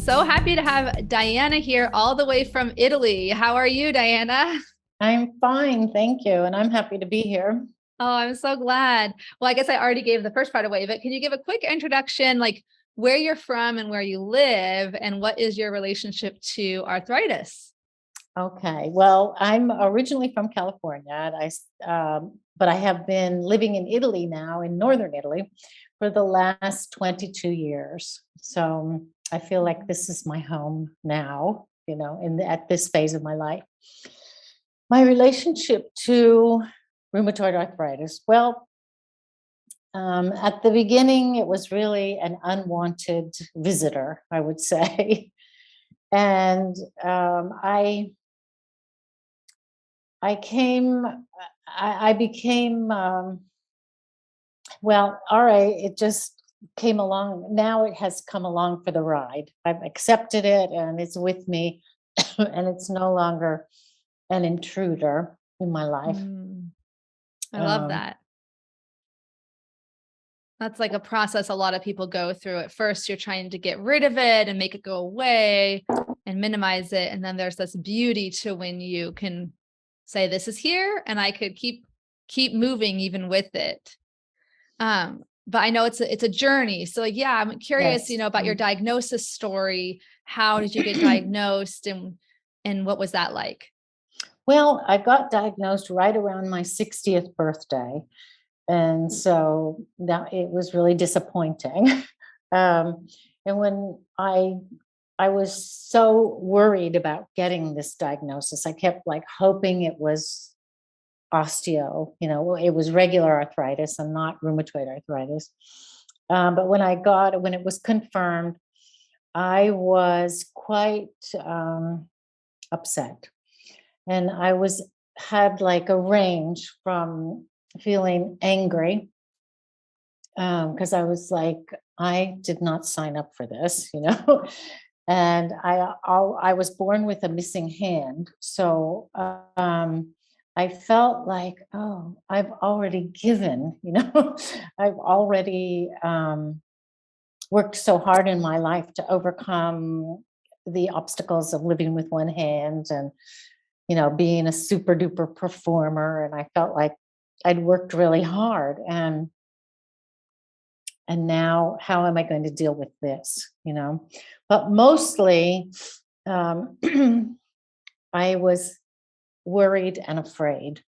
so happy to have Dianna here all the way from Italy. How are you, Dianna? I'm fine, thank you. And I'm happy to be here. Oh, I'm so glad. Well, I guess I already gave the first part away, but can you give a quick introduction, like where you're from and where you live, and what is your relationship to arthritis? Okay. Well, I'm originally from California, and but I have been living in Italy now, in northern Italy, for the last 22 years. So I feel like this is my home now, at this phase of my life. My relationship to rheumatoid arthritis. Well, at the beginning, it was really an unwanted visitor, I would say. And I came, I became, well, all right, it just came along. Now it has come along for the ride. I've accepted it and it's with me, and it's no longer an intruder in my life. I love Um, that. That's like a process a lot of people go through. At first, you're trying to get rid of it and make it go away and minimize it. And then there's this beauty to when you can say, this is here and I could keep moving even with it. But I know it's a journey. So like, yeah, I'm curious, yes. about your diagnosis story. How did you get diagnosed and what was that like? Well, I got diagnosed right around my 60th birthday. And so that it was really disappointing. And when I was so worried about getting this diagnosis, I kept like hoping it was osteo, it was regular arthritis and not rheumatoid arthritis. But when it was confirmed, I was quite upset. And had like a range from feeling angry, because I was like, I did not sign up for this, and I was born with a missing hand, so I felt like, oh, I've already given, I've already worked so hard in my life to overcome the obstacles of living with one hand and being a super duper performer. And I felt like I'd worked really hard. And now how am I going to deal with this? But mostly um, I was worried and afraid.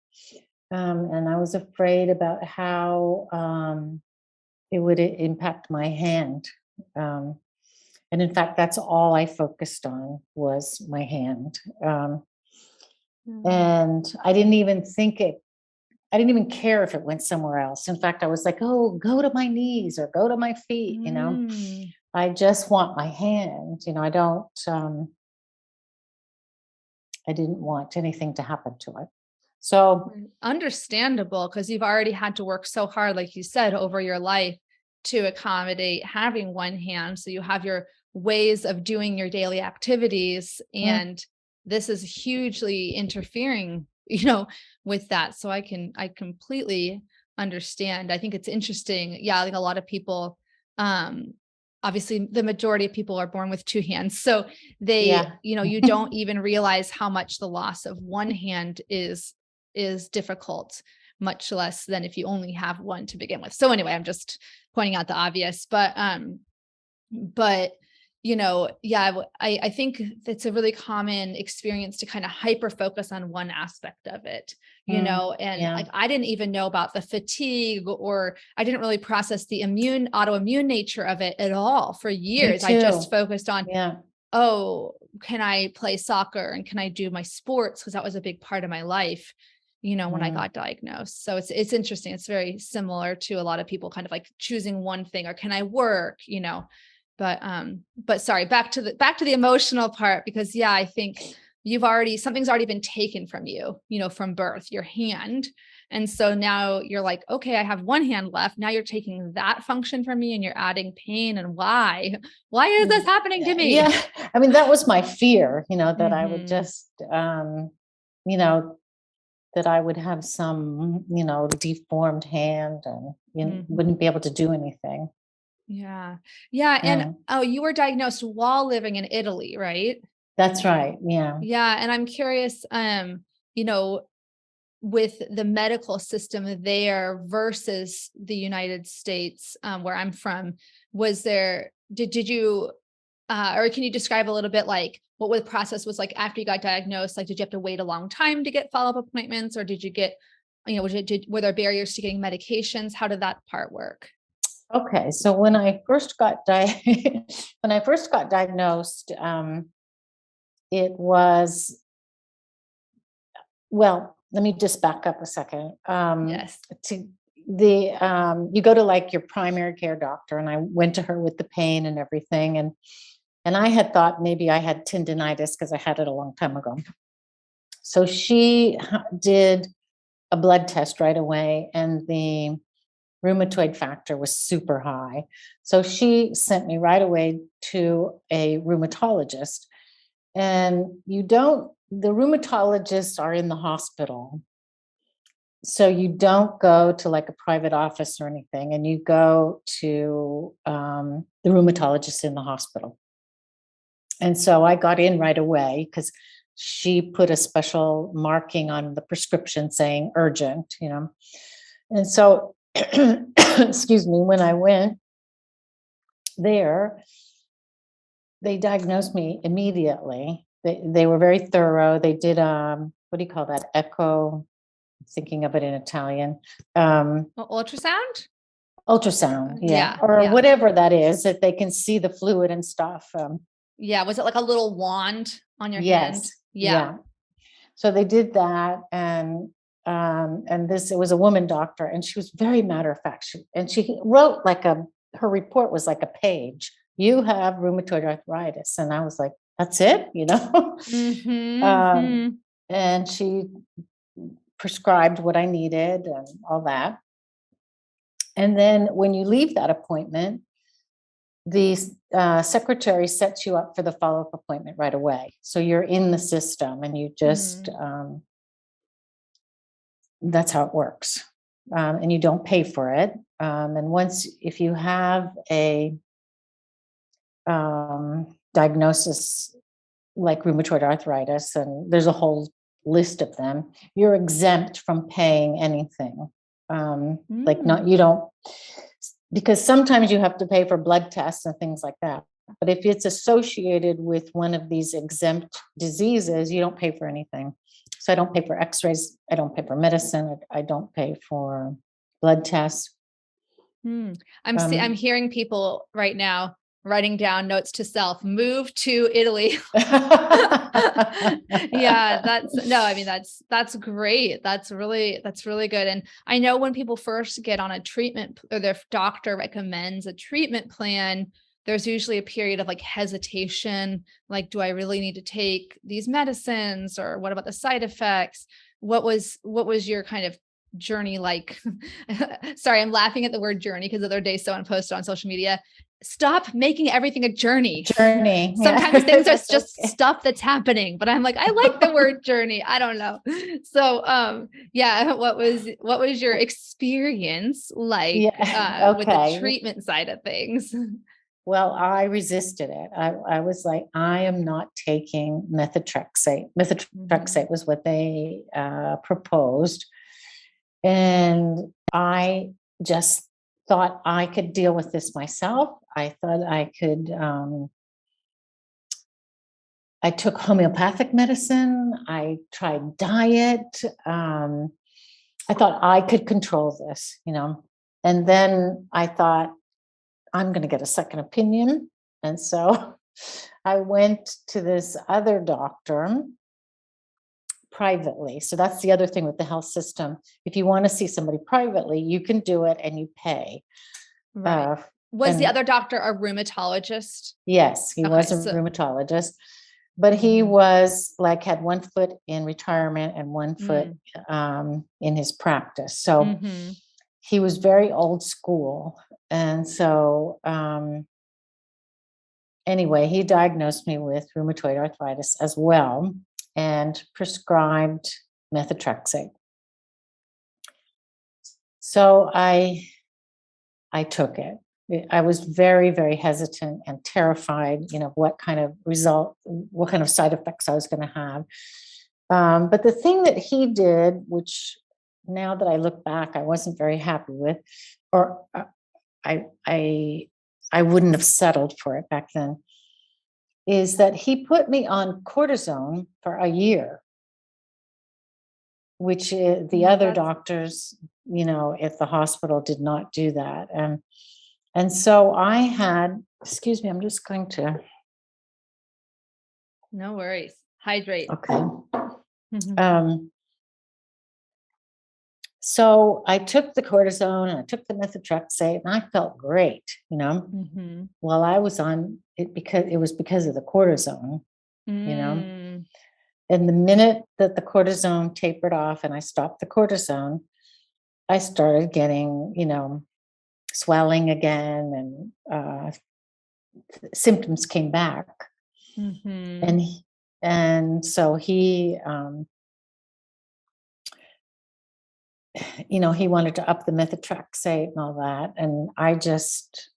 And I was afraid about how it would impact my hand. And in fact, that's all I focused on was my hand. And I didn't even care if it went somewhere else. In fact, I was like, oh, go to my knees or go to my feet, I just want my hand, I didn't want anything to happen to it. So Understandable, because you've already had to work so hard, like you said, over your life to accommodate having one hand. So you have your ways of doing your daily activities, and this is hugely interfering, with that. So I completely understand. I think it's interesting. Yeah, I think a lot of people, obviously the majority of people are born with two hands. So they, yeah. you don't even realize how much the loss of one hand is difficult, much less than if you only have one to begin with. So anyway, I'm just pointing out the obvious, but yeah, I think it's a really common experience to kind of hyper focus on one aspect of it, and Yeah. like I didn't even know about the fatigue, or I didn't really process the autoimmune nature of it at all for Me years. I just too. focused on, Yeah. oh, can I play soccer and can I do my sports? Because that was a big part of my life, when I got diagnosed. So it's interesting. It's very similar to a lot of people kind of like choosing one thing, or can I work, but sorry, back to the emotional part, because yeah, I think something's already been taken from you, from birth, your hand. And so now you're like, okay, I have one hand left. Now you're taking that function from me and you're adding pain. And why is this happening to me? Yeah. I mean, that was my fear, that I would Mhm. just, you know, that I would have some, deformed hand and wouldn't be able to do anything. Yeah. Yeah. And Mm, oh, you were diagnosed while living in Italy, right? that's right. Yeah. Yeah. And I'm curious, you know, with the medical system there versus the United States, where I'm from, was there, did you, or can you describe a little bit like what the process was like after you got diagnosed? Like, did you have to wait a long time to get follow-up appointments, or did you get, were there barriers to getting medications? How did that part work? Okay. So when I first got when I first got diagnosed, it was, well, let me just back up a second. Yes. To you go to like your primary care doctor, and I went to her with the pain and everything, and I had thought maybe I had tendinitis because I had it a long time ago. So she did a blood test right away, and the rheumatoid factor was super high. So she sent me right away to a rheumatologist. And the rheumatologists are in the hospital. So you don't go to like a private office or anything, and you go to the rheumatologist in the hospital. And so I got in right away because she put a special marking on the prescription saying urgent, you know. And so, excuse me, when I went there, they diagnosed me immediately. They were very thorough. They did what do you call that? Echo, thinking of it in Italian. Ultrasound? Ultrasound, yeah, Yeah. or Yeah. whatever that is, that they can see the fluid and stuff. Yeah. Was it like a little wand on your hand? Yes, Yeah. yeah. So they did that, and this, it was a woman doctor, and she was very matter of fact. She wrote like her report was like a page. You have rheumatoid arthritis, and I was like, that's it, you know. um, Mm-hmm. and she prescribed what I needed and all that. And then when you leave that appointment, the secretary sets you up for the follow-up appointment right away. So you're in the system, and you just Mm. that's how it works. And you don't pay for it. And once, if you have a diagnosis like rheumatoid arthritis, and there's a whole list of them, you're exempt from paying anything. Like, not, Mm. you don't, because sometimes you have to pay for blood tests and things like that. But if it's associated with one of these exempt diseases, you don't pay for anything. So I don't pay for x-rays, I don't pay for medicine, I don't pay for blood tests. Hmm. I'm Um, hearing people right now writing down notes to self, move to Italy. Yeah, that's no, I mean that's great. That's really good. And I know when people first get on a treatment or their doctor recommends a treatment plan, there's usually a period of like hesitation, like do I really need to take these medicines or what about the side effects? What was your kind of journey like? Sorry, I'm laughing at the word journey because the other day someone posted on social media, stop making everything a journey. Journey, yeah. Sometimes things are That's just okay. stuff that's happening, but I'm like, I like the word journey. I don't know. So, yeah, what was your experience like, Yeah, with the okay. treatment side of things? Well, I resisted it. I was like, I am not taking methotrexate. Mhm. Methotrexate was what they proposed. And I just thought I could deal with this myself. I thought I could, I took homeopathic medicine. I tried diet. I thought I could control this, you know. And then I thought, I'm going to get a second opinion. And so I went to this other doctor privately. So that's the other thing with the health system. If you want to see somebody privately, you can do it and you pay. Right. Uh, Was the and other doctor a rheumatologist? yes, he Okay, was a so rheumatologist, but he mhm. was like, had one foot in retirement and one foot Mm, in his practice. So mhm. he was very old school. And so, anyway, he diagnosed me with rheumatoid arthritis as well and prescribed methotrexate. So I took it. I was very, very hesitant and terrified, what kind of side effects I was going to have. But the thing that he did, which now that I look back, I wasn't very happy with, or I wouldn't have settled for it back then, is that he put me on cortisone for a year, which the other doctors, at the hospital did not do that. And so I had, excuse me, I'm just going to. No worries. Hydrate. Okay. So I took the cortisone and I took the methotrexate and I felt great, while I was on it, because of the cortisone, And the minute that the cortisone tapered off and I stopped the cortisone, I started getting, swelling again, and symptoms came back. And so he, he wanted to up the methotrexate and all that. And I just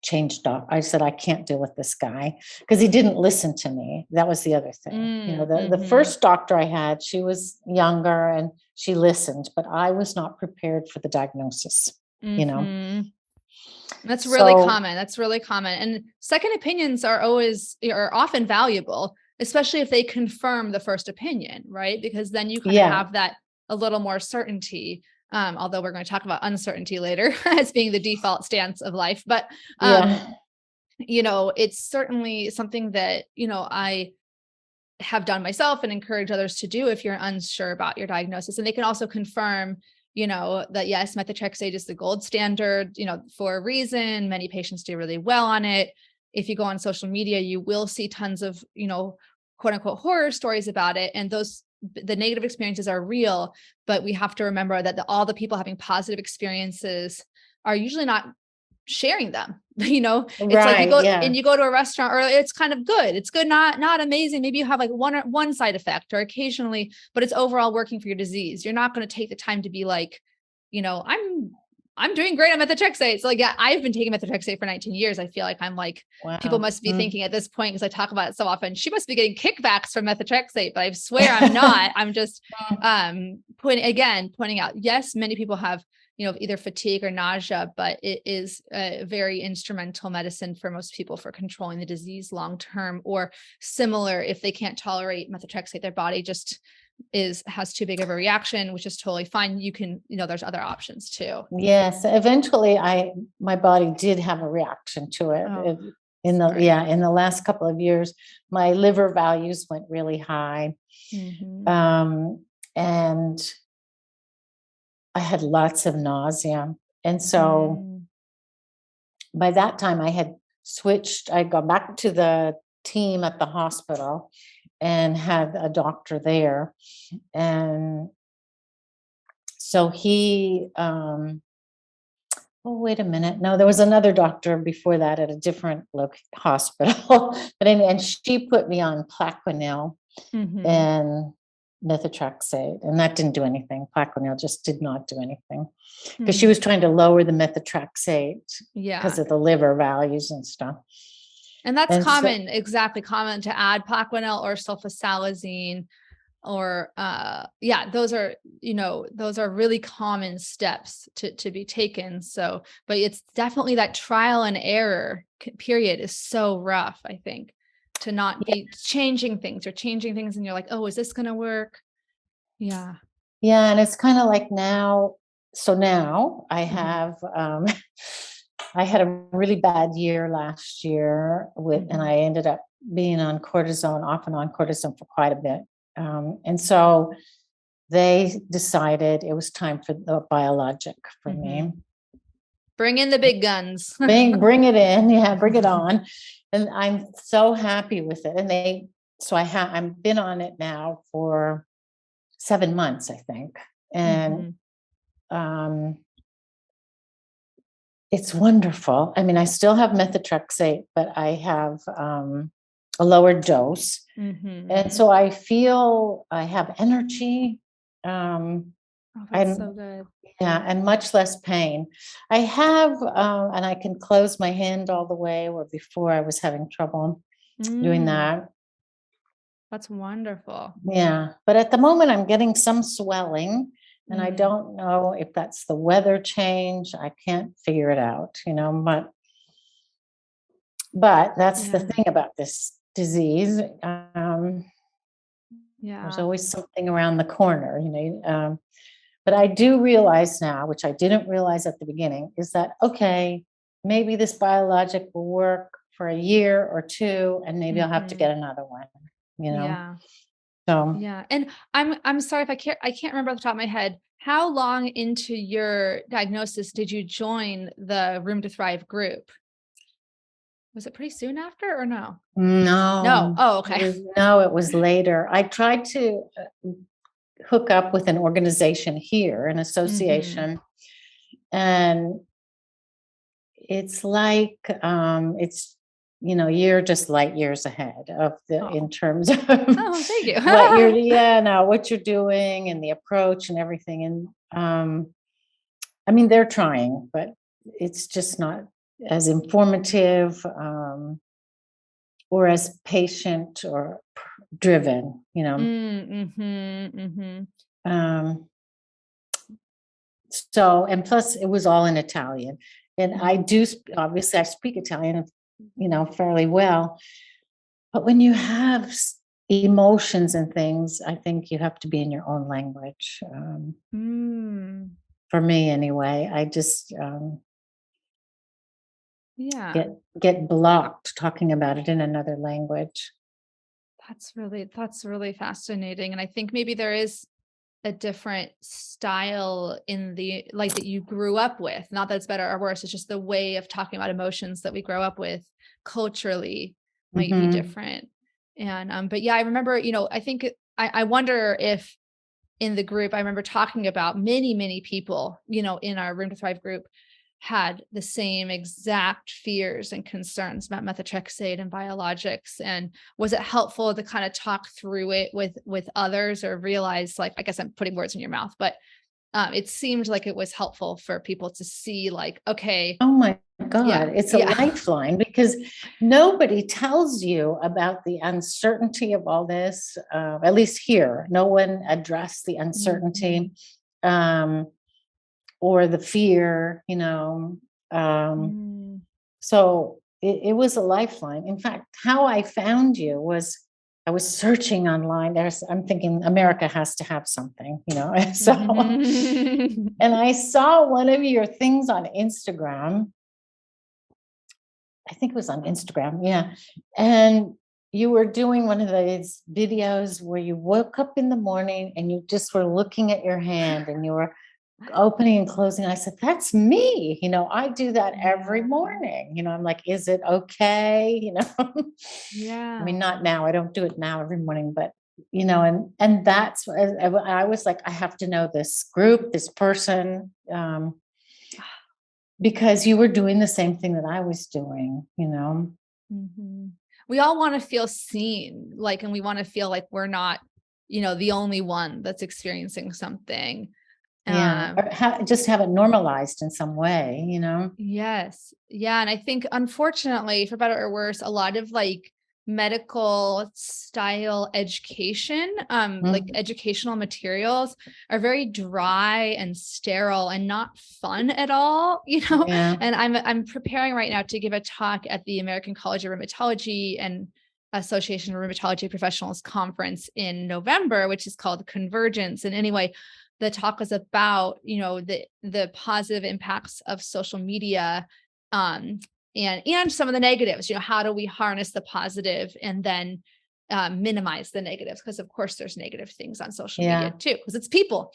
changed up. I said, I can't deal with this guy, because he didn't listen to me. That was the other thing. The first doctor I had, she was younger and she listened, but I was not prepared for the diagnosis, That's really common. That's really common. And second opinions are often valuable, especially if they confirm the first opinion, right? Because then you kind of have that a little more certainty. Although we're going to talk about uncertainty later as being the default stance of life. But, it's certainly something that, I have done myself and encourage others to do if you're unsure about your diagnosis. And they can also confirm, that yes, methotrexate is the gold standard, for a reason. Many patients do really well on it. If you go on social media, you will see tons of, quote unquote horror stories about it. And the negative experiences are real, but we have to remember that all the people having positive experiences are usually not sharing them. It's like you go and you go to a restaurant, or it's kind of good. It's good, not amazing. Maybe you have like one side effect or occasionally, but it's overall working for your disease. You're not going to take the time to be like, I'm doing great on methotrexate. So I've been taking methotrexate for 19 years. I feel like I'm like, wow. People must be thinking at this point, because I talk about it so often, she must be getting kickbacks from methotrexate, but I swear I'm not. I'm just pointing out, yes, many people have, either fatigue or nausea, but it is a very instrumental medicine for most people for controlling the disease long-term, or similar. If they can't tolerate methotrexate, their body just has too big of a reaction, which is totally fine. You can, there's other options too. Yes. Eventually my body did have a reaction to it. In the last couple of years, my liver values went really high. And I had lots of nausea. And so by that time I had switched, I'd gone back to the team at the hospital and had a doctor there. And so he, wait a minute. No, there was another doctor before that at a different hospital. But anyway, and she put me on Plaquenil and methotrexate, and that didn't do anything. Plaquenil just did not do anything, because she was trying to lower the methotrexate because of the liver values and stuff. And that's common, common to add Plaquenil or sulfasalazine, or those are really common steps to be taken. So, but it's definitely that trial and error period is so rough, I think, to not be changing things and you're like, oh, is this going to work? Yeah. And it's kind of like now. So now I have, I had a really bad year last year and I ended up being on cortisone, off and on cortisone for quite a bit. And so they decided it was time for the biologic for me. Bring in the big guns. Bring it in. Yeah, bring it on. And I'm so happy with it. And I've been on it now for 7 months, I think. And it's wonderful. I mean, I still have methotrexate, but I have a lower dose. And so I feel I have energy. Oh, that's and so good. yeah, and much less pain. I have, and I can close my hand all the way, where before I was having trouble doing Mm, that. that's wonderful. Yeah, but at the moment I'm getting some swelling, and I Mm, don't know if that's the weather change. I can't figure it out, but that's the yeah. thing about this disease. There's Yeah. always something around the corner, but I do realize now, which I didn't realize at the beginning, is that okay, maybe this biologic will work for a year or two, and maybe I'll have to Hmm. get another one, you know. Yeah. So Yeah. And I'm sorry if I can't remember off the top of my head. How long into your diagnosis did you join the Room to Thrive group? Was it pretty soon after or no? No. no, Oh, it okay. was no, it was later. I tried to hook up with an organization here, an Hmm. association, and it's like, you're just light years ahead of the in Oh. terms of Oh, thank you. what you're yeah, no, what you're doing and the approach and everything. And I mean, they're trying, but it's just not as informative, or as patient or driven, Mhm, mhm. Um, so, and plus it was all in Italian. And I Mhm. do, obviously I speak Italian, fairly well. But when you have emotions and things, I think you have to be in your own language. Mm. For me, anyway, I just Yeah. get blocked talking about it in another language. That's really fascinating. And I think maybe there is a different style in the like that you grew up with. Not that it's better or worse, it's just the way of talking about emotions that we grow up with culturally might be Hmm. different. And but yeah, I remember, I think I wonder if in the group, I remember talking about many people, in our Room to Thrive group had the same exact fears and concerns about methotrexate and biologics. And was it helpful to kind of talk through it with others or realize like, I guess I'm putting words in your mouth, but it seemed like it was helpful for people to see like, okay, Oh my God, yeah, it's a yeah. lifeline because nobody tells you about the uncertainty of all this. At least here, no one addressed the uncertainty, Mhm. um, or the fear. Um, Mm. so it was a lifeline. In fact, how I found you was I was searching online. I'm thinking America has to have something, So, Mhm. and I saw one of your things on Instagram. I think it was on Instagram, yeah. And you were doing one of those videos where you woke up in the morning and you just were looking at your hand and you were opening and closing. I said, that's me. I do that every Yeah. morning. I'm like, is it okay? I mean, Yeah. not now. I don't do it now every morning, but and that's I was like, I have to know this group, this person, because you were doing the same thing that I was doing. Mhm. We all wanna feel seen, like, and we wanna feel like we're not, the only one that's experiencing something. Yeah, Um, or just have it normalized in some way. yes. Yeah, and I think unfortunately, for better or worse, a lot of, like, medical style education, like, Mhm. educational materials are very dry and sterile and not fun at all, Yeah. And I'm preparing right now to give a talk at the American College of Rheumatology and Association of Rheumatology Professionals conference in November, which is called Convergence. And anyway, the talk was about, the positive impacts of social media, um, and some of the negatives. How do we harness the positive and then minimize the negatives? Because of course there's negative things on social media Yeah. too, because it's people.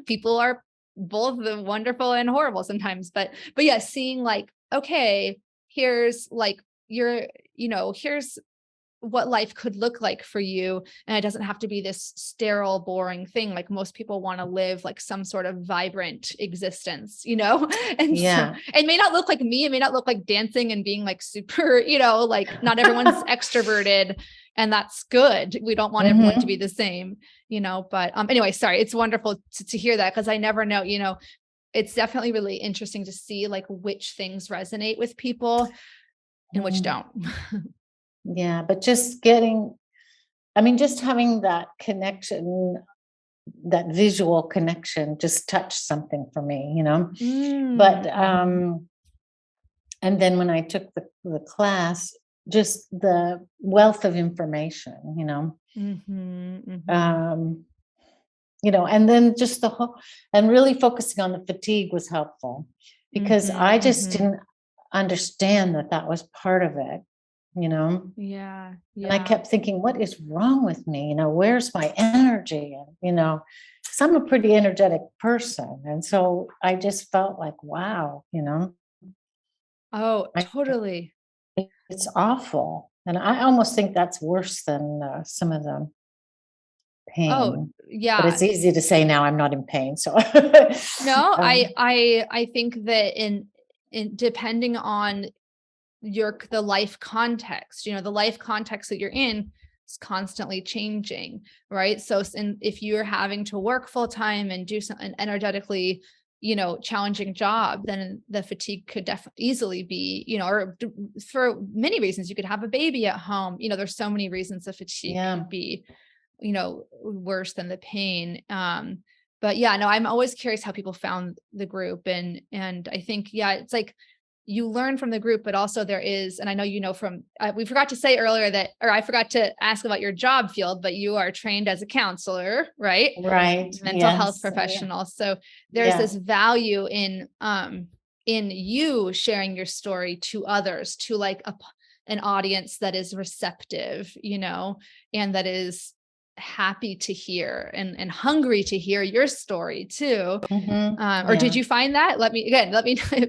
People are both the wonderful and horrible sometimes. But yeah, seeing like, okay, here's like here's what life could look like for you. And it doesn't have to be this sterile, boring thing. Like most people want to live like some sort of vibrant existence, And so Yeah. it may not look like me. It may not look like dancing and being like super, like not everyone's extroverted, and that's good. We don't want everyone to be Hmm. the same, but anyway, sorry. It's wonderful to hear that, because I never know, it's definitely really interesting to see like which things resonate with people and which don't. Yeah. But just just having that connection, that visual connection just touched something for me. But, Mm-hmm. and then when I took the class, just the wealth of information. Mm-hmm. Mm-hmm. Um, and then just and really focusing on the fatigue was helpful, because I Mm-hmm. just Mm-hmm. didn't understand that that was part of it. Yeah. And I Yeah. kept thinking, what is wrong with me? Where's my energy? And, because I'm a pretty energetic person. And so I just felt like, wow, Oh, I, totally. it's awful. And I almost think that's worse than some of the Oh, pain. But yeah. it's easy to say now I'm not in pain. So, No, um, I think that in depending on the life context, the life context that you're in is constantly changing, right? So if you're having to work full time and do an energetically, challenging job, then the fatigue could definitely easily be, or for many reasons. You could have a baby at home. There's so many reasons the fatigue can yeah. be, worse than the pain. But yeah, no, I'm always curious how people found the group. And I think, yeah, it's like you learn from the group, but also there is, and I know, from, we forgot to say earlier that, or I forgot to ask about your job field, but you are trained as a counselor, right? Right. Mental health Yes. Yeah. professional. So there's Yeah. this value in you sharing your story to others, to like an audience that is receptive, and that is happy to hear and hungry to hear your story too. Or did Yeah. you find that? Let me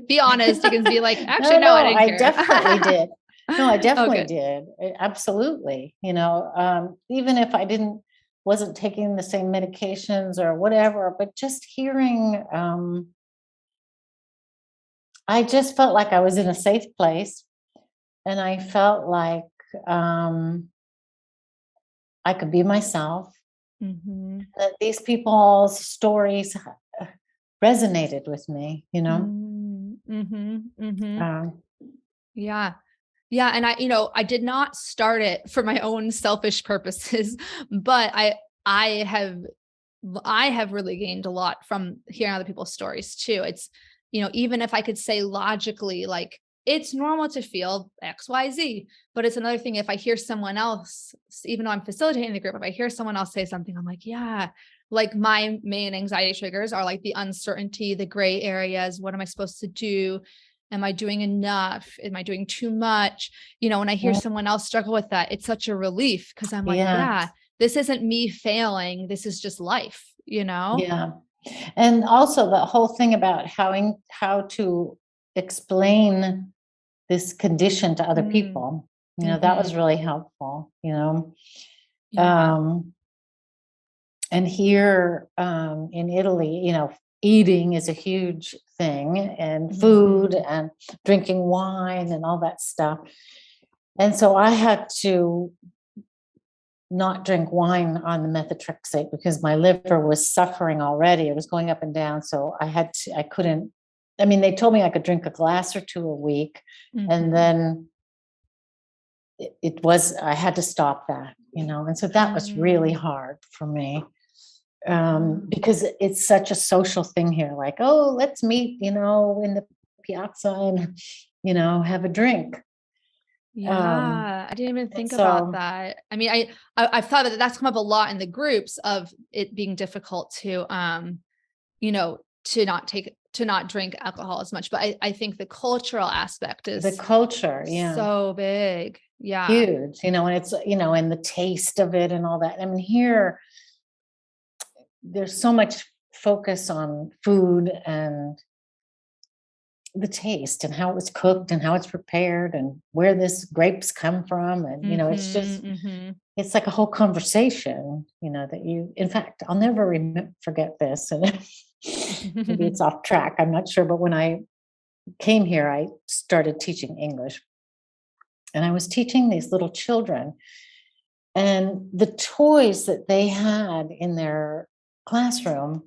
be honest. You can be like, actually, No, no, I no, didn't I care. definitely did. No, I Oh, definitely good. did. Absolutely. Even if I wasn't taking the same medications or whatever, but just hearing, I just felt like I was in a safe place, and I felt like um, I could be myself, Mm-hmm. that these people's stories resonated with me. Mm-hmm. Mm-hmm. Um, Yeah. Yeah. And I did not start it for my own selfish purposes, but I have, I have really gained a lot from hearing other people's stories too. It's, even if I could say logically, like, it's normal to feel XYZ, but it's another thing if I hear someone else, even though I'm facilitating the group, if I hear someone else say something, I'm like, yeah, like my main anxiety triggers are like the uncertainty, the gray areas. What am I supposed to do? Am I doing enough? Am I doing too much? When I hear mm, someone else struggle with that, it's such a relief, because I'm like, yeah, yeah, this isn't me failing. This is just life. yeah. And also the whole thing about how to explain this condition to other Mm, people, that was mhm. really helpful. Yeah. Um, and here in Italy, eating is a huge thing, and food Mhm. and drinking wine and all that stuff. And so I had to not drink wine on the methotrexate because my liver was suffering already. It was going up and down. So I couldn't, they told me I could drink a glass or two a week. And Mhm. then I had to stop that. And so that was really Mm. hard for me, Yeah. because it's such a social thing here. Like, oh, let's meet, in the piazza and, have a drink. Um, Yeah. I didn't even and think about so that. I mean, I've thought that that's come up a lot in the groups of it being difficult to not drink alcohol as much. But I think the cultural aspect the is culture, yeah. so big. Yeah. Huge, and it's, and the taste of it and all that. Here there's so much focus on food and the taste and how it was cooked and how it's prepared and where this grapes come from. And, it's just, it's like a whole conversation, that in fact, I'll never forget this. And maybe it's off track. I'm not sure. But when I came here, I started teaching English, and I was teaching these little children, and the toys that they had in their classroom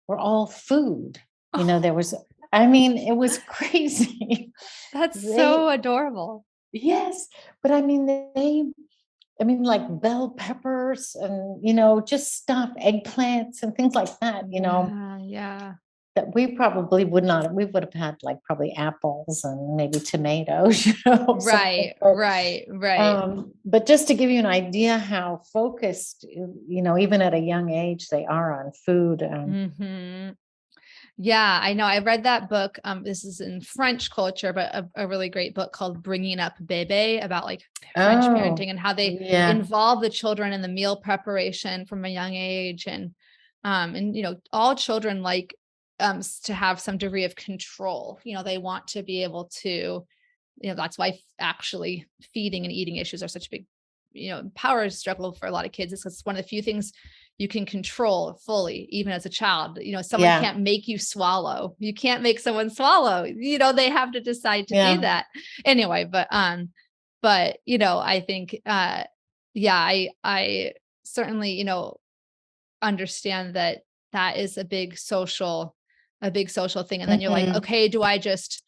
were all food. There was, it was crazy. That's so adorable. Yes. But like bell peppers and, just stuff, eggplants and things like that, Yeah. that we probably would have had like probably apples and maybe tomatoes, Right. But just to give you an idea how focused, even at a young age, they are on food. Yeah, I know. I read that book. This is in French culture, but a really great book called Bringing Up Bebe, about like French parenting and how they involve the children in the meal preparation from a young age. And all children like to have some degree of control. They want to be able to, that's why actually feeding and eating issues are such a big, power struggle for a lot of kids. It's one of the few things you can control fully, even as a child. Someone can't make you swallow. You can't make someone swallow. They have to decide to do that anyway. But I think, I certainly, understand that is a big social thing. And then you're like, okay, do I just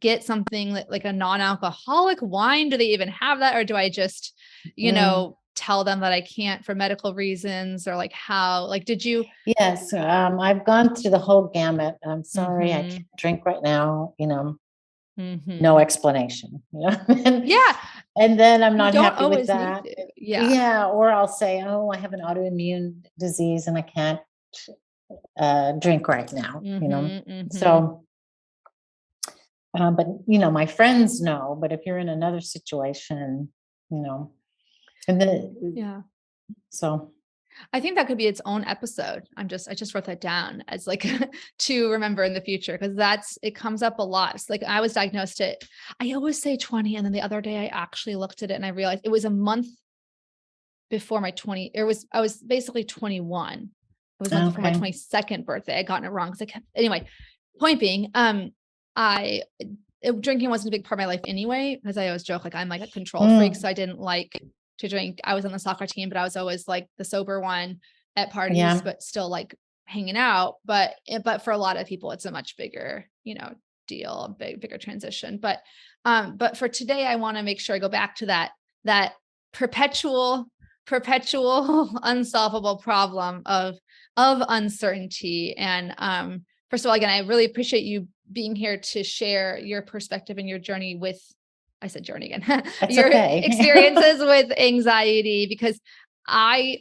get something like a non-alcoholic wine? Do they even have that? Or do I just, tell them that I can't for medical reasons? Or like did you? Yes. I've gone through the whole gamut. I'm sorry, I can't drink right now, no explanation, and then I'm not happy with that. Or I'll say, oh, I have an autoimmune disease and I can't drink right now, So, but my friends know, but if you're in another situation, and then, so I think that could be its own episode. I just wrote that down as like to remember in the future, because it comes up a lot. It's like I was diagnosed I always say 20. And then the other day I actually looked at it and I realized it was a month before my 20. I was basically 21. It was a month before my 22nd birthday. I gotten it wrong. Anyway, point being, drinking wasn't a big part of my life anyway, because I always joke, like I'm like a control freak. So I didn't like to drink. I was on the soccer team, but I was always like the sober one at parties, but still like hanging out. But for a lot of people, it's a much bigger, deal, a bigger transition. But for today, I want to make sure I go back to that perpetual unsolvable problem of uncertainty. And first of all, again, I really appreciate you being here to share your perspective and your journey with, I said journey again, your experiences with anxiety, because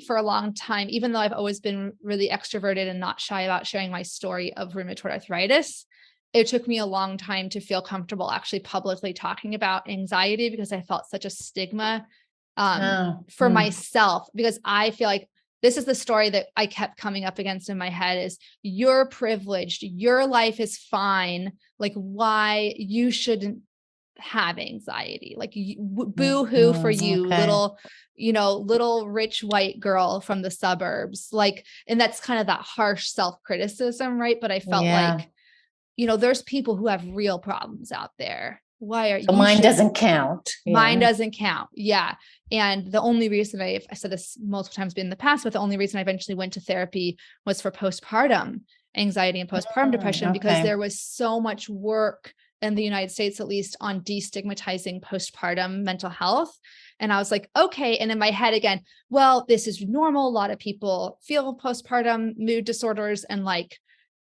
for a long time, even though I've always been really extroverted and not shy about sharing my story of rheumatoid arthritis, it took me a long time to feel comfortable actually publicly talking about anxiety, because I felt such a stigma for myself, because I feel like this is the story that I kept coming up against in my head is, you're privileged, your life is fine. Like, why you shouldn't have anxiety, like boo-hoo for you, little rich white girl from the suburbs. Like, and that's kind of that harsh self-criticism, right? But I felt like, there's people who have real problems out there. Why are mine doesn't count. Mine doesn't count. Yeah. And the only reason I said this multiple times in the past, but the only reason I eventually went to therapy was for postpartum anxiety and postpartum depression, because there was so much work in the United States, at least, on destigmatizing postpartum mental health. And I was like, okay. And in my head again, well, this is normal. A lot of people feel postpartum mood disorders, and like,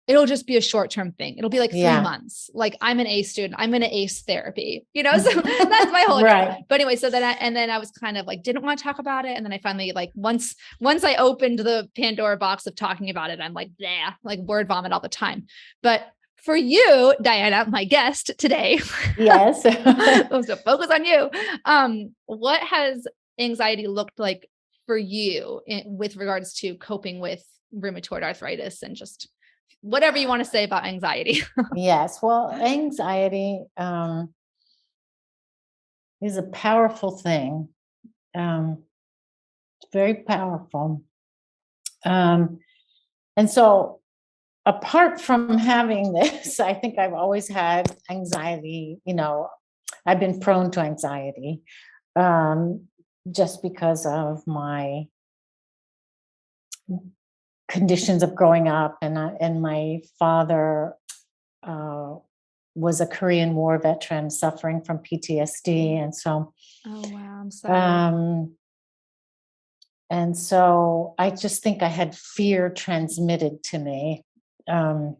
it'll just be a short-term thing. It'll be like 3 months. Like, I'm an A student. I'm going to ACE therapy, so that's my whole, but anyway, so then I was kind of like, didn't want to talk about it. And then I finally, like, once I opened the Pandora box of talking about it, I'm like, yeah, like word vomit all the time. But for you, Dianna, my guest today, yes, so focus on you. What has anxiety looked like for you with regards to coping with rheumatoid arthritis and just whatever you want to say about anxiety. Yes. Well, anxiety is a powerful thing. It's very powerful. And so apart from having this, I think I've always had anxiety, I've been prone to anxiety, just because of my conditions of growing up, and my father uh, was a Korean War veteran suffering from PTSD, and so Oh, wow. I'm sorry. and so I just think I had fear transmitted to me, not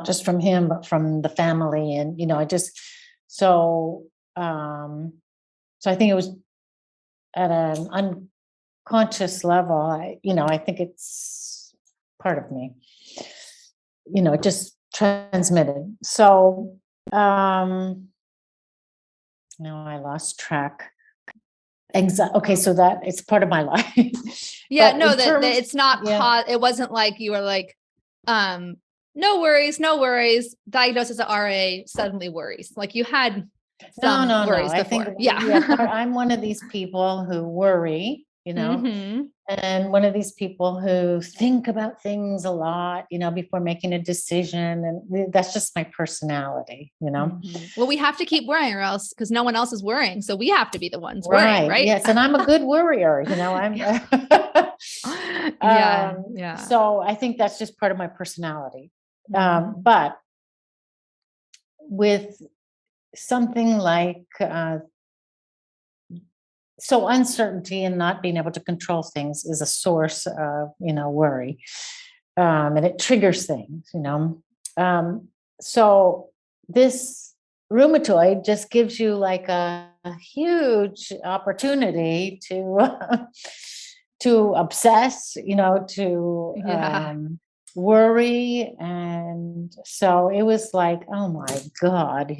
just from him, but from the family, and I just so so I think it was at an unconscious level. I think it's part of me. It just transmitted. So now I lost track. Okay, so that it's part of my life. Yeah, But no, in that terms, it's not, yeah, it wasn't like you were like, no worries, diagnosis of RA, suddenly worries. Like you had no, some no, no. worries I think, before. yeah, Yeah. I'm one of these people who worry, Hmm. and one of these people who think about things a lot, before making a decision. And that's just my personality. Well, we have to keep worrying or else, because no one else is worrying. So we have to be the ones worrying, Right. right? Yes. And I'm a good worrier, I'm, Yeah. Yeah. so I think that's just part of my personality. Mhm. But with something like, so uncertainty and not being able to control things is a source of, worry. And it triggers things. So this rheumatoid just gives you like a huge opportunity to to obsess, to Yeah. worry. And so it was like, oh my God,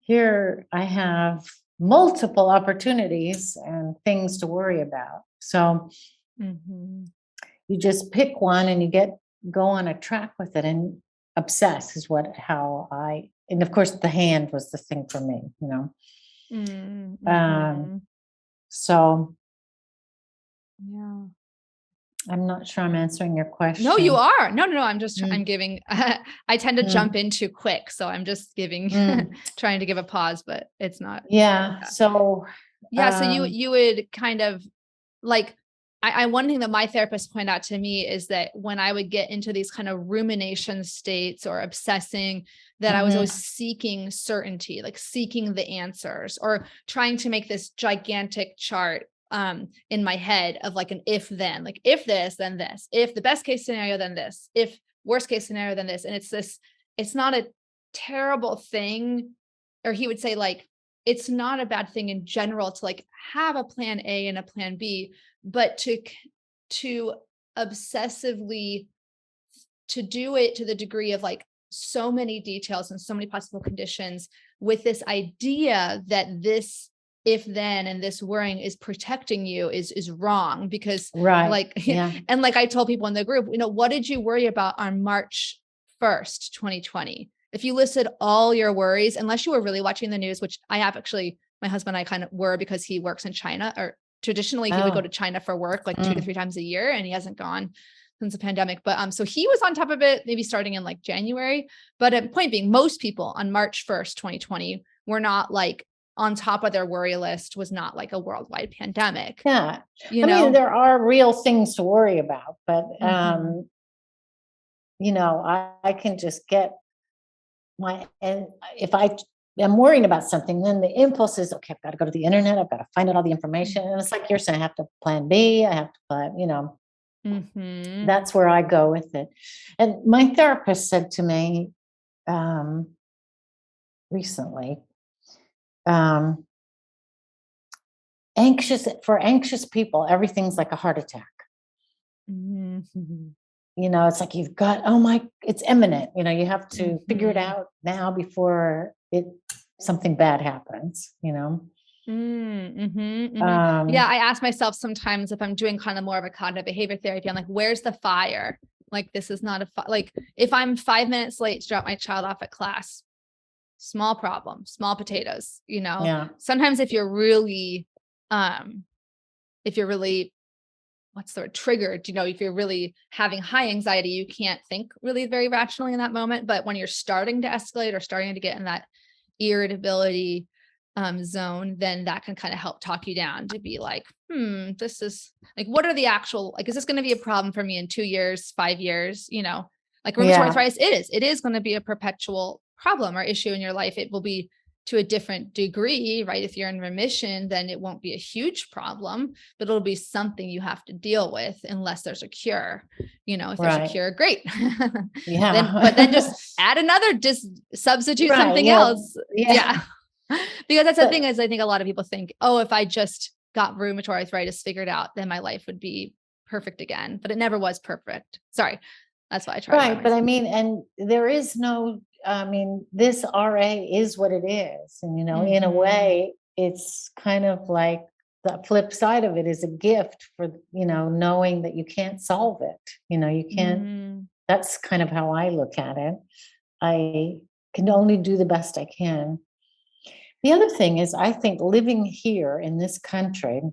here I have multiple opportunities and things to worry about. So Mhm. you just pick one and go on a track with it and obsess is and of course the hand was the thing for me. Mm, Um, mhm. so Yeah. I'm not sure I'm answering your No, you question. are. No. I'm Mm, giving, I tend to jump mm, in too quick. So I'm just giving, mm. trying to give a pause, but it's not. Yeah. Yeah. So, Yeah. So um, you would kind of like, one thing that my therapist pointed out to me is that when I would get into these kind of rumination states or obsessing, that I was always mhm, seeking certainty, like seeking the answers or trying to make this gigantic chart in my head of like an if then, like if this, then this, if the best case scenario, then this, if worst case scenario, then this. And it's not a terrible thing. Or he would say like, it's not a bad thing in general to like have a plan A and a plan B, but to obsessively to do it to the degree of like so many details and so many possible conditions with this idea that this if then and this worrying is protecting you is wrong because right. like Yeah. and like I told people in the group, what did you worry about on March 1st, 2020? If you listed all your worries, unless you were really watching the news, which I have actually, my husband and I kind of were because he works in China, or traditionally he would go Oh, to China for work like 2 to mm, 3 times a year, and he hasn't gone since the pandemic. But so he was on top of it, maybe starting in like January. But point being, most people on March 1st, 2020 were not like on top of their worry list, was not like a worldwide pandemic, yeah. you I mean, know? there are real things to worry about, but Mhm. I can just get and if I am worrying about something, then the impulse is, okay, I've got to go to the internet, I've got to find out all the information. And it's like you're saying, I have to plan B, I have to plan. Mhm. That's where I go with it. And my therapist said to me um, recently, um, anxious people, everything's like a heart attack. Mhm. It's like it's imminent. You have to figure it Mhm. out now before something bad happens. Yeah, Um, I ask myself sometimes if I'm doing kind of more of a cognitive behavior therapy, I'm like, where's the fire? Like, this is not like, if I'm 5 minutes late to drop my child off at class, small problem, small potatoes, Yeah. sometimes if you're really, what's the word, triggered, if you're really having high anxiety, you can't think really very rationally in that moment. But when you're starting to escalate or starting to get in that irritability zone, then that can kind of help talk you down to be like, this is like, what are the actual, like, is this going to be a problem for me in 2 years, 5 years, like rheumatoid Yeah. arthritis, it is going to be a perpetual problem or issue in your life. It will be to a different degree, right? If you're in remission, then it won't be a huge problem, but it'll be something you have to deal with unless there's a cure. If there's a Right. cure, great. Yeah. But then just add another, just substitute Right. something Well, else. yeah. Because that's the But thing is, I think a lot of people think, oh, if I just got rheumatoid arthritis figured out, then my life would be perfect again. But it never was perfect. Sorry. That's why I try to right. remind But I myself. mean, and there is no, I mean, this RA is what it is. And, in a Mhm. way, it's kind of like the flip side of it is a gift for, knowing that you can't solve it. You can't, Mm. that's kind of how I look at it. I can only do the best I can. The other thing is, I think living here in this country,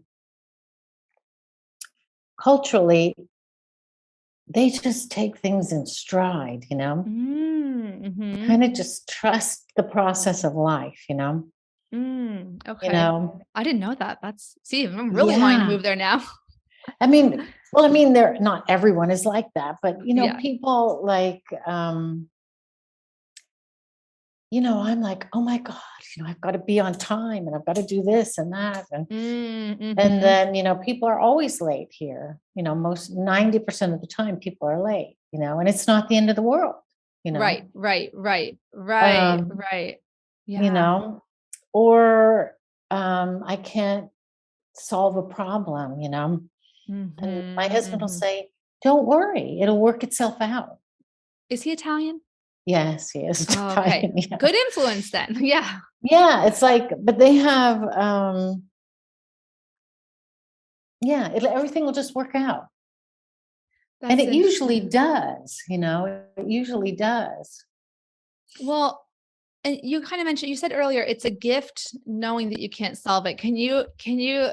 culturally, they just take things in stride, Mhm. kind of just trust the process of life, you Okay. know, I didn't know that. See, I'm really wanting to yeah. move there now. I mean, they're not everyone is like that, but Yeah. people like, I'm like, oh my God, I've got to be on time and I've got to do this and that. And Mhm. then, people are always late here. Most 90% of the time people are late, and it's not the end of the world, you Right, know. right, right, right, Um, right. you Yeah. know, or I can't solve a problem, and my Mhm, husband will mhm. say, don't worry, it'll work itself out. Is he Italian? Yes, he is Oh, okay. Italian. Yeah. Good influence then. Yeah. Yeah, it's like, but they have, yeah, everything will just work out. And That's it usually interesting. does, it usually does. Well, and you kind of mentioned, you said earlier, it's a gift knowing that you can't solve it. Can you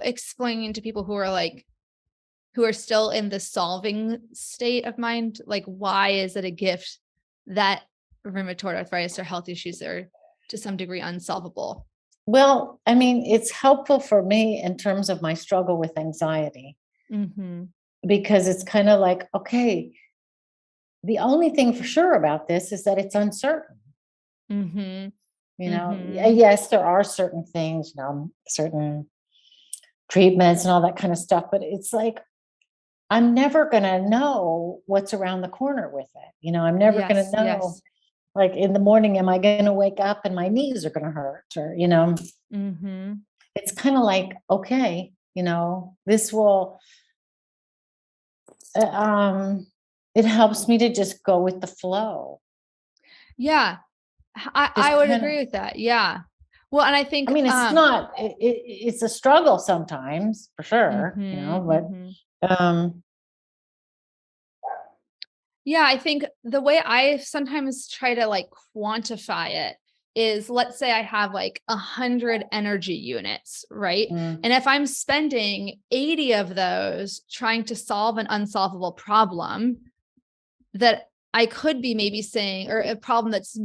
explain to people who are still in the solving state of mind, like, why is it a gift that rheumatoid arthritis or health issues are to some degree unsolvable? Well, I mean, it's helpful for me in terms of my struggle with anxiety Mhm. because it's kind of like, okay, the only thing for sure about this is that it's uncertain. Mhm. Mhm. Yes, there are certain things, certain treatments and all that kind of stuff, but it's like, I'm never going to know what's around the corner with it. I'm never going to Yes, know, yes. like in the morning, am I going to wake up and my knees are going to hurt? Or, Mhm. it's kind of like, okay, this will, uh, um, it helps me to just go with the flow. Yeah. I Just would kind of, agree with that. Yeah. Well, and I think, I mean, it's not, it's a struggle sometimes for sure, mhm, mhm. but, Yeah, I think the way I sometimes try to like quantify it is, let's say I have like 100 energy units, right? mm, And if I'm spending 80 of those trying to solve an unsolvable problem, that I could be maybe saying, or a problem that's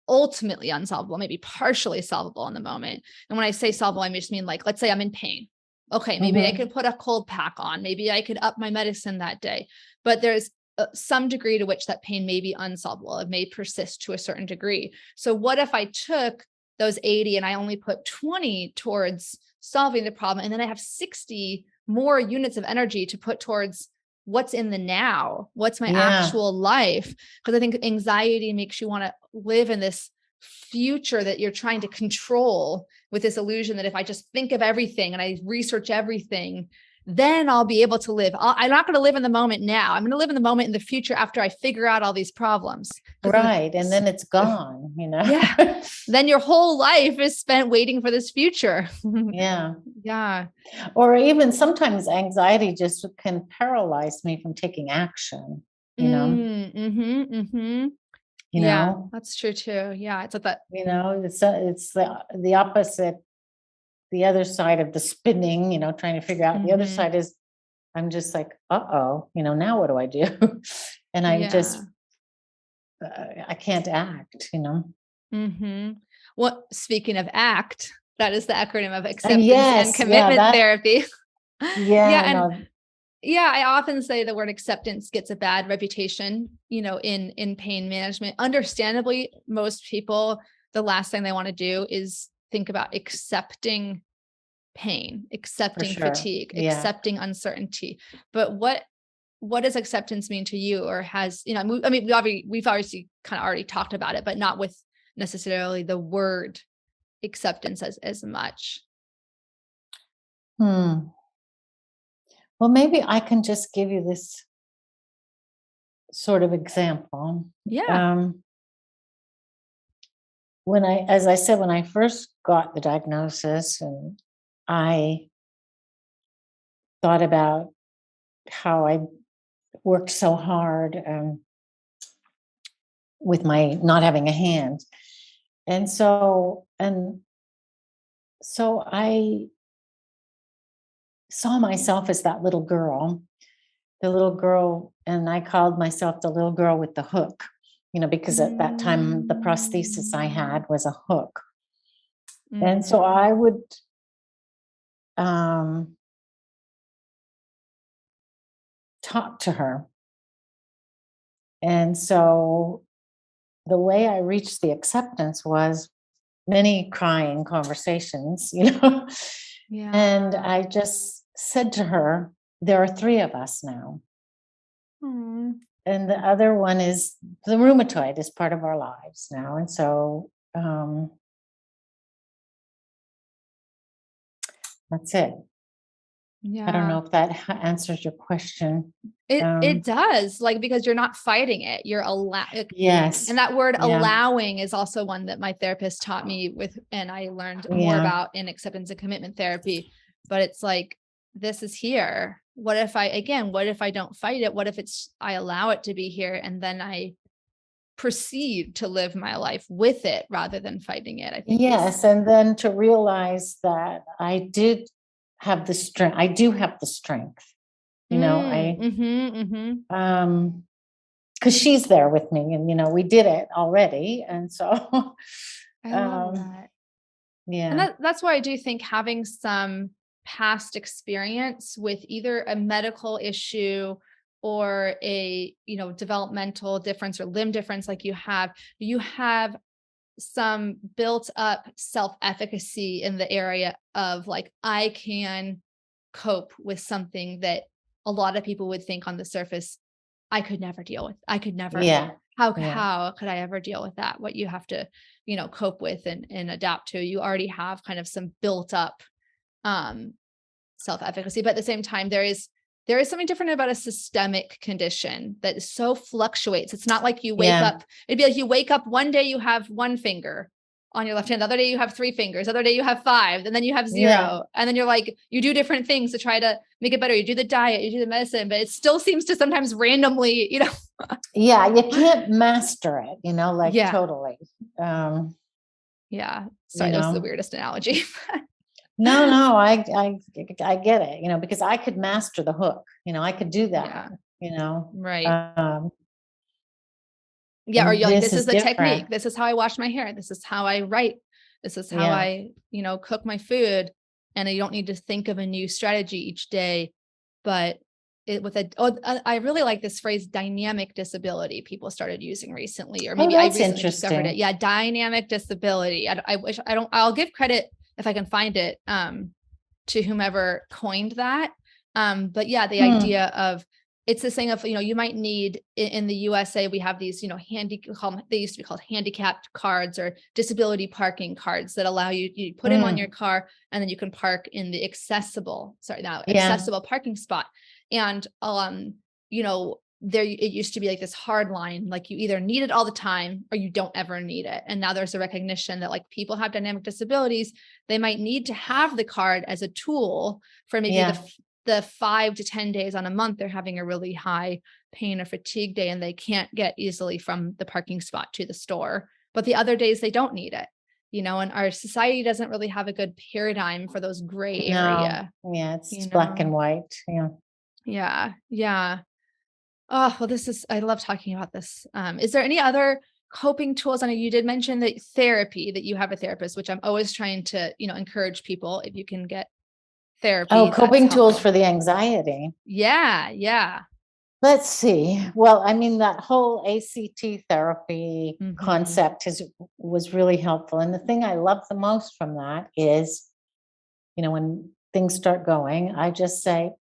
ultimately unsolvable, maybe partially solvable in the moment. And when I say solvable, I just mean, like, let's say I'm in pain. Okay, maybe I mhm, could put a cold pack on. Maybe I could up my medicine that day. But there's some degree to which that pain may be unsolvable. It may persist to a certain degree. So what if I took those 80 and I only put 20 towards solving the problem, and then I have 60 more units of energy to put towards what's in the now, what's my yeah, actual life? Because I think anxiety makes you want to live in this future that you're trying to control, with this illusion that if I just think of everything and I research everything, then I'll be able to live. I'm not going to live in the moment now. I'm going to live in the moment in the future after I figure out all these problems. Because right. And then it's gone, yeah, then your whole life is spent waiting for this future. Yeah. Yeah. Or even sometimes anxiety just can paralyze me from taking action. you know, you Yeah, know, that's true too. Yeah, it's like that. it's the opposite, the other side of the spinning, trying to figure out the other Mhm. side is I'm just like, uh-oh, now what do I do? And I'm just, Yeah. I can't act. Mhm. Well, speaking of ACT, that is the acronym of And acceptance and yes, yeah, commitment therapy. Yeah, yeah, and no, yeah, I often say the word acceptance gets a bad reputation, in pain management. Understandably, most people, the last thing they want to do is think about accepting pain, for accepting sure. fatigue, Yeah. accepting uncertainty. But what does acceptance mean to you? Or I mean, we've obviously kind of already talked about it, but not with necessarily the word acceptance as much. Hmm. Well, maybe I can just give you this sort of example. Yeah. Um, as I said, when I first got the diagnosis and I thought about how I worked so hard with my not having a hand. And so I saw myself as that little girl, and I called myself the little girl with the hook, because at that time the prosthesis I Mm. had was a hook. And so Mhm. I would um, talk to her. And so the way I reached the acceptance was many crying conversations, and Yeah. I just said to her, there are three of us now. Aw. And the other one is the rheumatoid is part of our lives now. And so that's it. I don't Yeah. know if that answers your question. It Um, does, like, because you're not fighting it. And yes. that word Yeah. allowing is also one that my therapist taught me and I learned more Yeah. about in acceptance and commitment therapy. But it's like, this is here. What if I don't fight it? What if I allow it to be here and then I proceed to live my life with it rather than fighting it, I think is, Yes. And then to realize that I did have the strength. I do have the strength. mhm. Um, because she's there with me and, we did it already. And so, I love um, that. And yeah, that's why I do think having some past experience with either a medical issue or a, developmental difference or limb difference like you have some built up self-efficacy in the area of like, I can cope with something that a lot of people would think on the surface, I could never deal with. I could never. yeah, yeah, How could I ever deal with that? What you have to, cope with and adapt to. You already have kind of some built up um self-efficacy, but at the same time there is something different about a systemic condition that so fluctuates. It's not like you wake yeah, up, it'd be like you wake up one day you have one finger on your left hand, the other day you have three fingers, the other day you have five, and then you have yeah, zero. And then you're like, you do different things to try to make it better. You do the diet, you do the medicine, but it still seems to sometimes randomly, yeah. You can't master it, like yeah, totally. Um, yeah. you Sorry, that was the know, weirdest analogy. no, I get it, because I could master the hook, I could do that, Yeah, you know. right. Um, Yeah, or and you're like, this this is is the different. technique. This is how I wash my hair. This is how I write. This is how Yeah. I, cook my food. And you don't need to think of a new strategy each day. But I really like this phrase, dynamic disability. People started using recently, or Oh, maybe I that's recently discovered it. interesting. Yeah, dynamic disability. I wish I don't. I'll give credit if I can find it to whomever coined that. But yeah, the Hmm. idea of it's this thing of, you might need in the USA, we have these, they used to be called handicapped cards or disability parking cards that allow you put them on your Hmm. car and then you can park in the Yeah. accessible parking spot. And, it used to be like this hard line, like you either need it all the time or you don't ever need it. And now there's a recognition that like people have dynamic disabilities, they might need to have the card as a tool for maybe Yeah. the 5 to 10 days on a month, they're having a really high pain or fatigue day and they can't get easily from the parking spot to the store. But the other days they don't need it, and our society doesn't really have a good paradigm for those gray No. area, Yeah, it's you black and know? white. Yeah. Yeah. Yeah. Oh, well, I love talking about this. Is there any other coping tools? I know you did mention that that you have a therapist, which I'm always trying to, encourage people. If you can get Oh, therapy, that's coping tools helpful. for the anxiety. Yeah. Yeah. Let's see. Well, I mean, that whole ACT therapy Hmm. concept was really helpful. And the thing I love the most from that is, when things start going, I just say,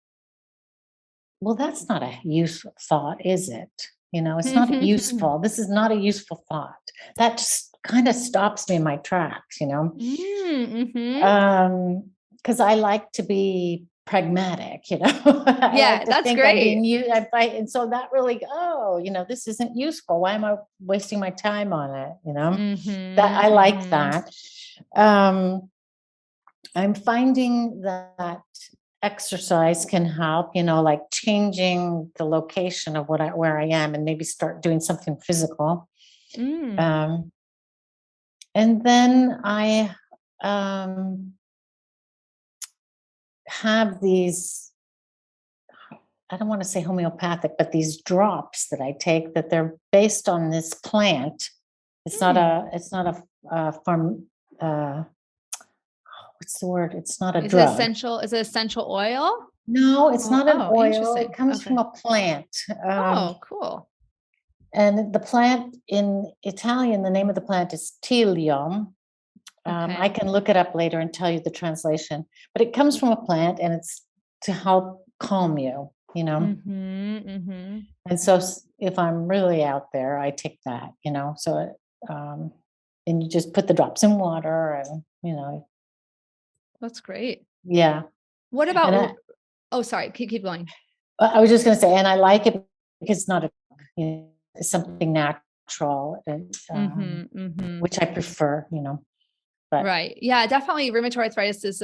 well, that's not a useful thought, is it? It's not useful. This is not a useful thought. That just kind of stops me in my tracks. Mm-hmm. Because I like to be pragmatic. I like Yeah, to that's think I'm great. being used. And so that really, this isn't useful. Why am I wasting my time on it? That Hmm. I like Hmm. that. Um, I'm finding that exercise can help, like changing the location of where I am and maybe start doing something physical. Mm. Um, and then I um, have these, I don't want to say homeopathic, but these drops that I take that they're based on this plant. Mm. It's not a farm, what's the word? It's not a Is it drug. essential? Is it essential oil? No, it's Oh, not an oh, oil. It interesting. comes from Okay. a plant. Oh, cool. And the plant in Italian, the name of the plant is Tilium. I Okay. can look it up later and tell you the translation, but it comes from a plant and it's to help calm you. Mhm, mhm. And so if I'm really out there, I take that. Um, and you just put the drops in water and, That's great. yeah. What And about oh, sorry, keep going. I was just going to say, and I like it because it's not it's something natural, and, Mhm, mhm. which I prefer. But Right. Yeah, definitely rheumatoid arthritis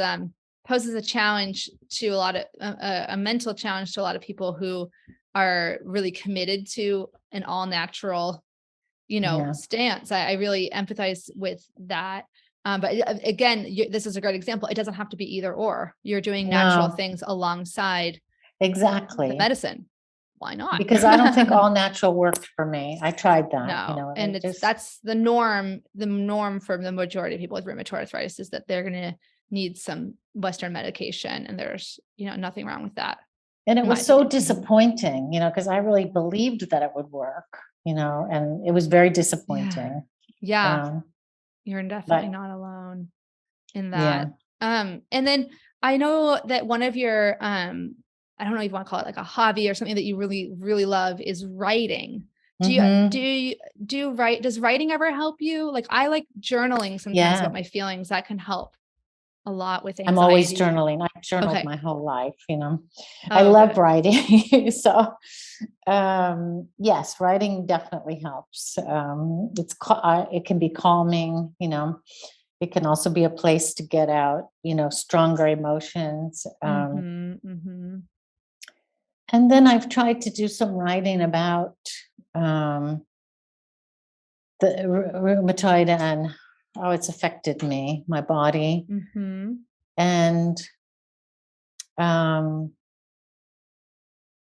poses a challenge to a lot of a mental challenge to a lot of people who are really committed to an all natural, yeah, stance. I really empathize with that. But again, this is a great example. It doesn't have to be either or. You're doing natural no, things alongside the exactly. medicine. Why not? Because I don't think all natural worked for me. I tried that, No, and and it just, that's the norm. The norm for the majority of people with rheumatoid arthritis is that they're going to need some Western medication, and there's nothing wrong with that, and it in my was so opinion. disappointing, because I really believed that it would work, and it was very Yeah, disappointing. yeah, Um, you're definitely but not alone in yeah, that. And then I know that one of your I don't know if you want to call it like a hobby or something that you really, really love is writing. Do you do hmm, you do write does writing ever help you? Like I like journaling sometimes about yeah. my feelings. That can help a lot with I'm always anxiety. journaling. I've journaled Okay. my whole life. I Oh, love good. writing. So, yes, writing definitely helps. It can be calming. It can also be a place to get out stronger emotions. Mhm. Mhm. And then I've tried to do some writing about um, the rheumatoid and how it's affected me, my body, Mhm. and um,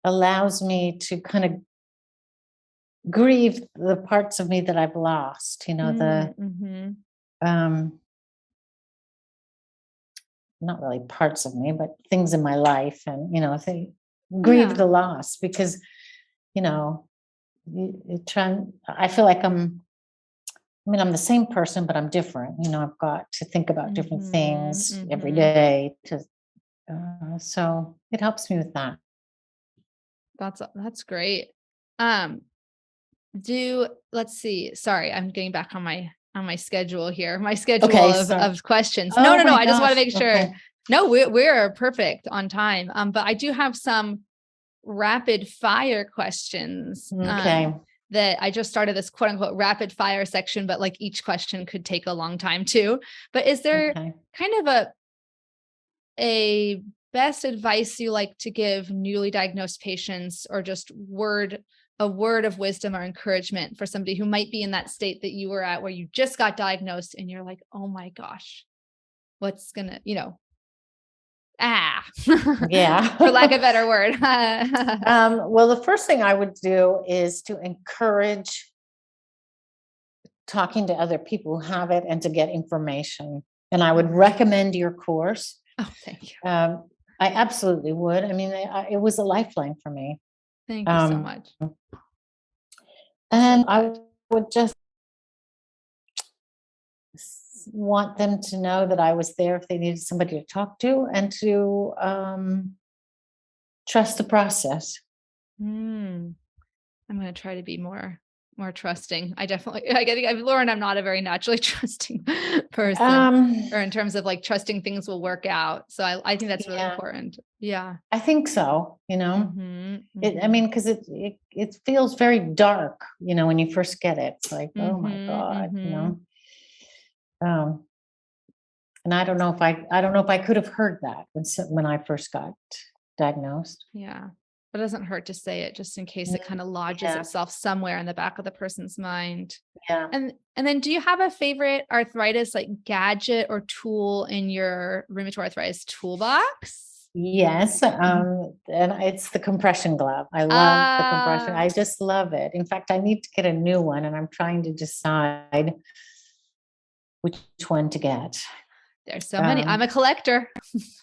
allows me to kind of grieve the parts of me that I've lost, Mm, mhm. um, not really parts of me, but things in my life. And they grieve Yeah. the loss because, you know, I feel like I'm the same person, but I'm different. I've got to think about different Mhm. things every Mhm. day so it helps me with that. That's great. Um let's see. Sorry, I'm getting back on my schedule here. My schedule Okay. of So, questions. No, oh no, no. my I just want to gosh. make sure. Okay. No, we're perfect on time. But I do have some rapid fire questions. Okay. That I just started this quote unquote rapid fire section, but like each question could take a long time too. But is there Okay. kind of a best advice you like to give newly diagnosed patients, or just a word of wisdom or encouragement for somebody who might be in that state that you were at, where you just got diagnosed and you're like, oh my gosh, what's gonna, Yeah. for lack of a better word. Well, the first thing I would do is to encourage talking to other people who have it and to get information. And I would recommend your course. Oh, thank you. I absolutely would. I mean, it was a lifeline for me. Thank you so much. And So I would just want them to know that I was there if they needed somebody to talk to, and to trust the process. I'm going to try to be more trusting. I think I've learned I'm not a very naturally trusting person, or in terms of like trusting things will work out. So I think that's really important. Yeah. I think so, I mean, because it feels very dark, when you first get it. It's like, oh my God, and I don't know if I could have heard that when I first got diagnosed. Yeah. It doesn't hurt to say it, just in case it kind of lodges itself somewhere in the back of the person's mind. Yeah. And then, do you have a favorite arthritis like gadget or tool in your rheumatoid arthritis toolbox? Yes. And it's the compression glove. I love the compression. I just love it. In fact, I need to get a new one, and I'm trying to decide which one to get. There's so many. I'm a collector.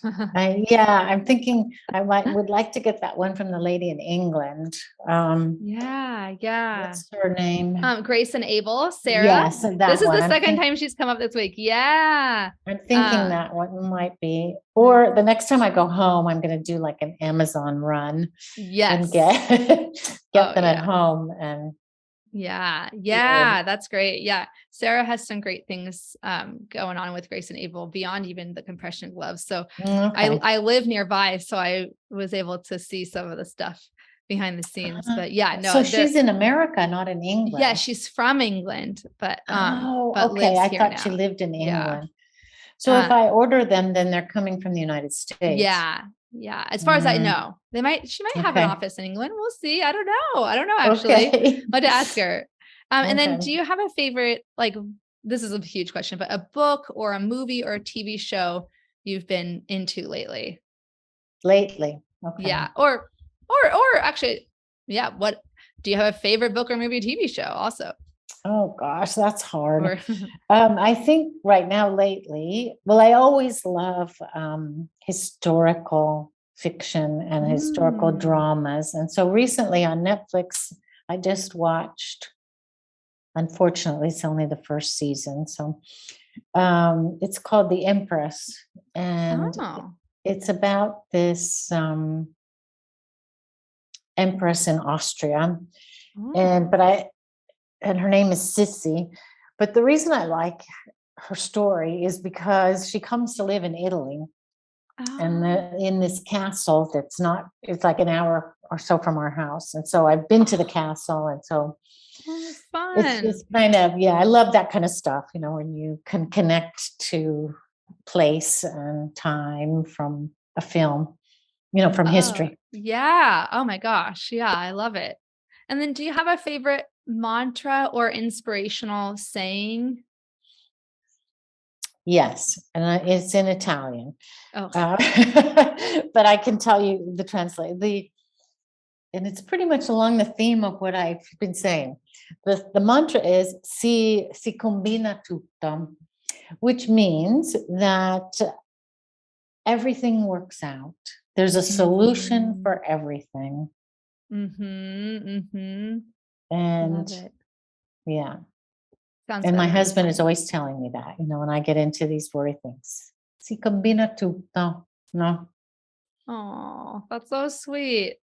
I'm thinking would like to get that one from the lady in England. Yeah. What's her name? Grace and Abel, Sarah. Yes, this is the second time she's come up this week. Yeah. I'm thinking that one might be, or the next time I go home, I'm going to do like an Amazon run. Yes. And get them at home. And yeah, that's great. Yeah. Sarah has some great things going on with Grace and Abel beyond even the compression gloves. So I live nearby, so I was able to see some of the stuff behind the scenes. But so she's in America, not in England. Yeah, she's from England, but okay. I thought she lived in England. So if I order them, then they're coming from the United States. Yeah. As far as I know, she might have an office in England. We'll see. I don't know actually. Okay. But to ask her. And then, do you have a favorite, like, this is a huge question, but a book or a movie or a TV show you've been into lately? Okay. Yeah. Or actually, what do you have a favorite book or movie or TV show also? Oh gosh, that's hard. I think right now lately, well, I always love historical fiction and historical dramas. And so recently on Netflix, I just watched, unfortunately, it's only the first season. So it's called The Empress. And it's about this empress in Austria. And her name is Sissy. But the reason I like her story is because she comes to live in Italy, and in this castle it's like an hour or so from our house. And so I've been to the castle. And so fun. It's just kind of, I love that kind of stuff, when you can connect to place and time from a film, from history. Yeah. Oh my gosh. Yeah. I love it. And then, do you have a favorite mantra or inspirational saying? Yes, and it's in Italian. But I can tell you the translate. And it's pretty much along the theme of what I've been saying. The mantra is si combina tutto, which means that everything works out. There's a solution for everything. And and my husband is always telling me that, when I get into these worry things. Si combina tutto. No. Oh, that's so sweet.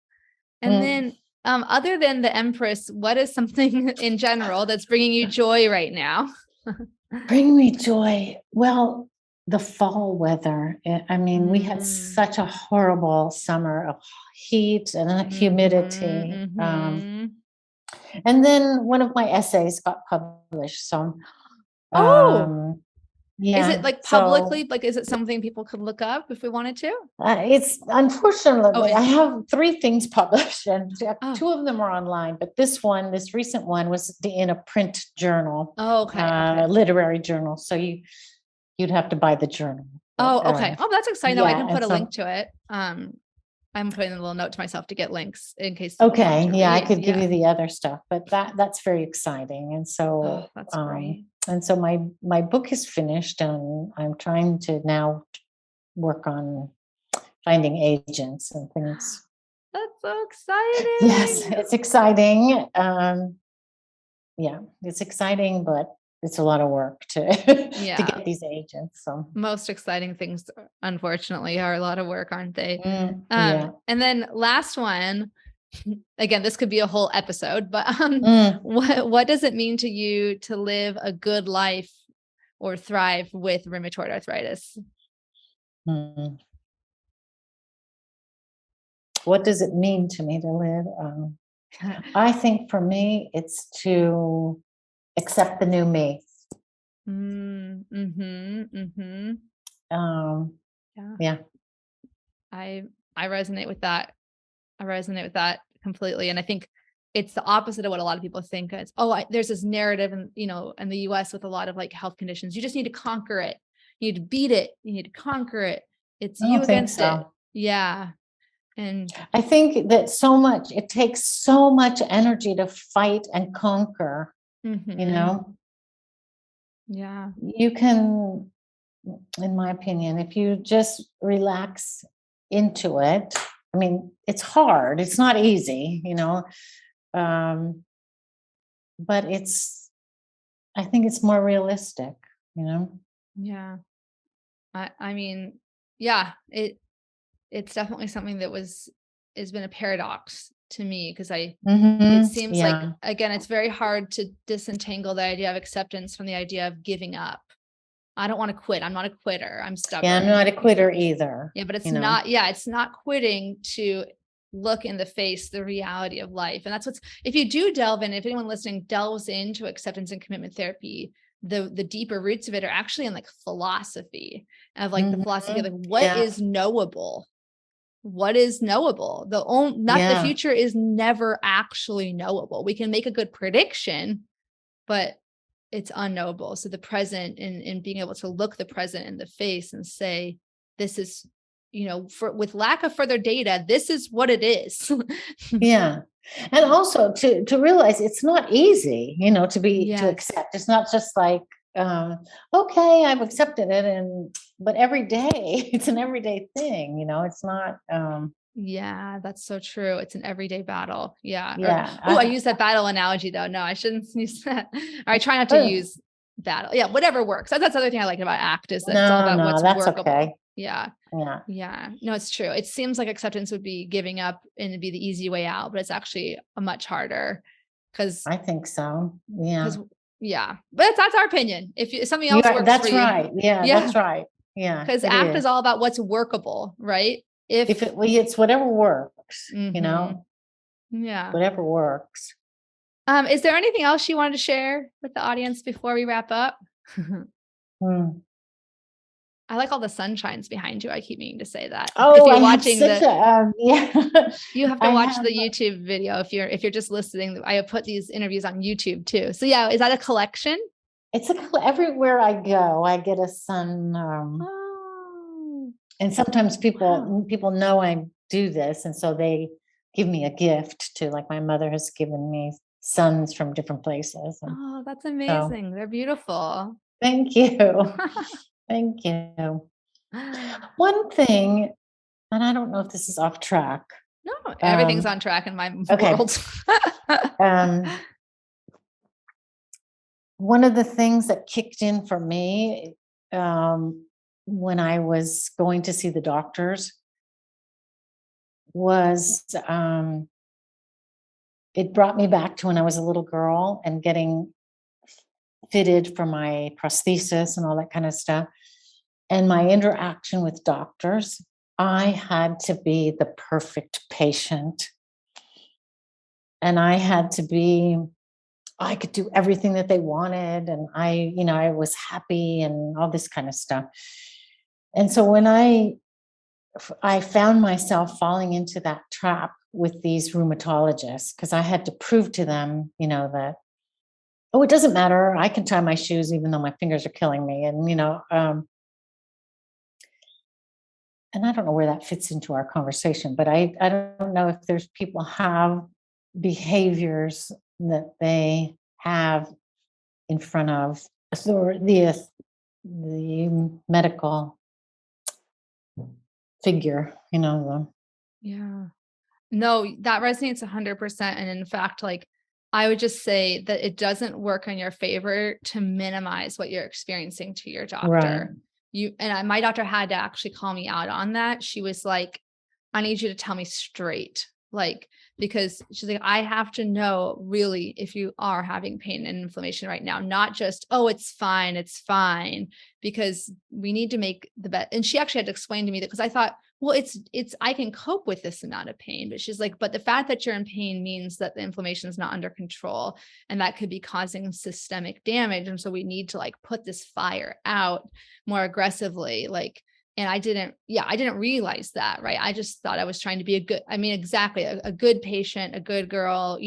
And then, other than the Empress, what is something in general that's bringing you joy right now? Bring me joy. Well, the fall weather. I mean, we had such a horrible summer of heat and humidity. And then one of my essays got published. So, Is Yeah. it like So publicly, like, is it something people could look up if we wanted to? it's unfortunately, I Okay. have 3 things published, and Oh, 2 of them are online, but this recent one was in a print journal, oh, okay. Okay. literary journal. So you'd have to buy the journal. But Oh, okay. Oh, that's exciting though. I yeah, can put and a link so to it. I'm putting a little note to myself to get links in case people want okay, to yeah, I read. could give Yeah. you the other stuff, but that's very exciting. Oh, that's great. And so my book is finished, and I'm trying to now work on finding agents and things. That's so Yes, exciting. it's exciting. Yeah, it's exciting, but it's a lot of work to to Yeah. get these agents. So Most exciting things, unfortunately, are a lot of work, aren't they? yeah. And then last one, again, this could be a whole episode, but Mm, what does it mean to you to live a good life or thrive with rheumatoid arthritis? mm. What does it mean to me to live? I think for me, it's to accept the new me. Mm-hmm. Um, Yeah. yeah. I resonate with that. I resonate with that completely. And I think it's the opposite of what a lot of people think. It's, oh, there's this narrative in, in the US with a lot of like health conditions. You just need to conquer it. You need to beat it. You need to conquer it. It's I you don't think against it. so. Yeah. And I think that it takes so much energy to fight and conquer, you mhm, know. yeah. You can, in my opinion, if you just relax into it, I mean, it's hard, it's not easy, um, but I think it's more realistic, you know. Yeah. I mean, yeah, it's definitely something that has been a paradox to me because it seems like, Yeah. again, it's very hard to disentangle the idea of acceptance from the idea of giving up. I don't want to quit. I'm not a quitter. I'm Yeah, I'm stubborn. not a quitter either, Yeah, but you know. it's not quitting to look in the face the reality of life. And that's if you do delve in, if anyone listening delves into acceptance and commitment therapy, the deeper roots of it are actually in like philosophy of like the philosophy of like what Yeah. is knowable? What is knowable? Not the Yeah. future is never actually knowable. We can make a good prediction, but it's unknowable. So the present in being able to look the present in the face and say, this is, with lack of further data, this is what it is. Yeah. And also to realize it's not easy, to Yes. accept. It's not just like, okay, I've accepted it, but every day it's an everyday thing, it's not, Yeah, that's so true. It's an everyday battle. Yeah. yeah. I use that battle analogy though. No, I shouldn't use that. Or I try not to Oh, use battle. Yeah, whatever works. That's the other thing I like about ACT is that it's all no, about no, what's that's okay. workable. Yeah. Yeah, Yeah. No, it's true. It seems like acceptance would be giving up and it'd be the easy way out, but it's actually a much harder because I think so. Yeah. because yeah. But that's our opinion. If something else works for That's you. right. Yeah, Yeah. that's right. Yeah, Because it ACT is. is all about what's workable, right? If If it's whatever works, mhm. Yeah. whatever works. Is there anything else you wanted to share with the audience before we wrap up? Hmm. I like all the sunshines behind you. I keep meaning to say that. If Oh, I you're have watching such a, yeah. you have to I watch have, the YouTube video if you're just listening. I have put these interviews on YouTube too. So yeah, is that a collection? everywhere I go, I get a sun, Oh, and sometimes wow. people know I do this, and so they give me a gift to, like, my mother has given me suns from different places, and Oh, that's so amazing. They're beautiful. thank you. Thank you. One thing, and I don't know if this is off track. No, everything's Um, on track in my okay. world. Um, one of the things that kicked in for me, when I was going to see the doctors was, it brought me back to when I was a little girl and getting fitted for my prosthesis and all that kind of stuff. And my interaction with doctors, I had to be the perfect patient. And I had to be I could do everything that they wanted. And I was happy and all this kind of stuff. And so when I found myself falling into that trap with these rheumatologists, because I had to prove to them, that, oh, it doesn't matter. I can tie my shoes even though my fingers are killing me. And I don't know where that fits into our conversation, but I don't know if there's people have behaviors that they have in front of the medical figure, Yeah. No, that resonates 100%. And in fact, like, I would just say that it doesn't work in your favor to minimize what you're experiencing to your right. doctor. My doctor had to actually call me out on that. She was like, I need you to tell me straight. Like, because she's like, I have to know really if you are having pain and inflammation right now, not just, oh, it's fine, because we need to make the bet. And she actually had to explain to me that, because I thought, well, I can cope with this amount of pain, but she's like, but the fact that you're in pain means that the inflammation is not under control, and that could be causing systemic damage. And so we need to like put this fire out more aggressively. Like, and I didn't realize that, right? I just thought I was trying to be exactly a good patient, a good girl,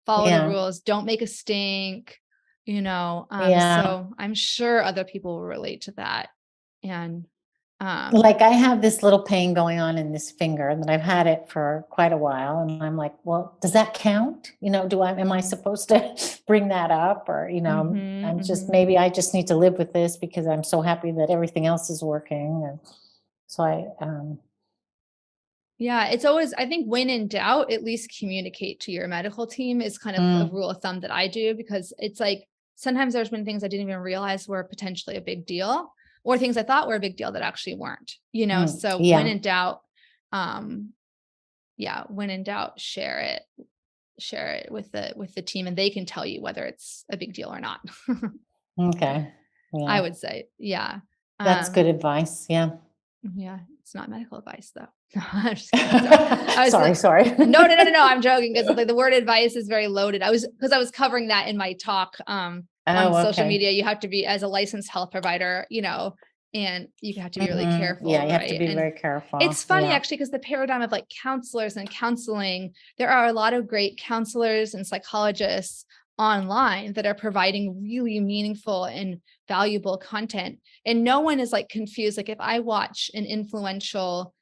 follow the Yeah. rules, don't make a stink, Yeah. so I'm sure other people will relate to that. And, Like I have this little pain going on in this finger that I've had it for quite a while. And I'm like, well, does that count? Am I supposed to bring that up? Or, mhm, mhm. maybe I just need to live with this because I'm so happy that everything else is working. And so Yeah, it's always, I think when in doubt, at least communicate to your medical team is kind of a mm, rule of thumb that I do, because it's like sometimes there's been things I didn't even realize were potentially a big deal, or things I thought were a big deal that actually weren't, so when yeah. in doubt, um yeah, when in doubt, share it with the team, and they can tell you whether it's a big deal or not. Okay. I Yeah. would say, yeah. That's good Um advice. Yeah. Yeah, it's not medical advice though. No, I'm just kidding. Sorry. I was Sorry. like, Sorry. no, no, no, no, no. I'm joking, because like the word advice is very loaded. I was covering that in my talk on Oh, social okay. media. You have to be, as a licensed health provider, and you have to be really Yeah. careful, You have to right? be And very careful. it's funny Yeah. actually, because the paradigm of like counselors and counseling, there are a lot of great counselors and psychologists online that are providing really meaningful and valuable content. And no one is like confused. Like if I watch an influential,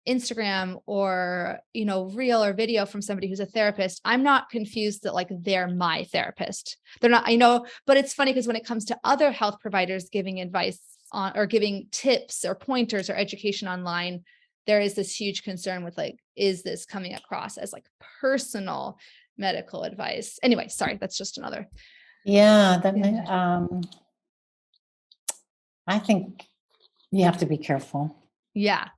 Instagram or, reel or video from somebody who's a therapist, I'm not confused that like they're my therapist. They're not, but it's funny because when it comes to other health providers giving advice on, or giving tips or pointers or education online, there is this huge concern with like, is this coming across as like personal medical advice? Anyway, sorry, that's just another Yeah. tangent. I think you have to be careful. Yeah,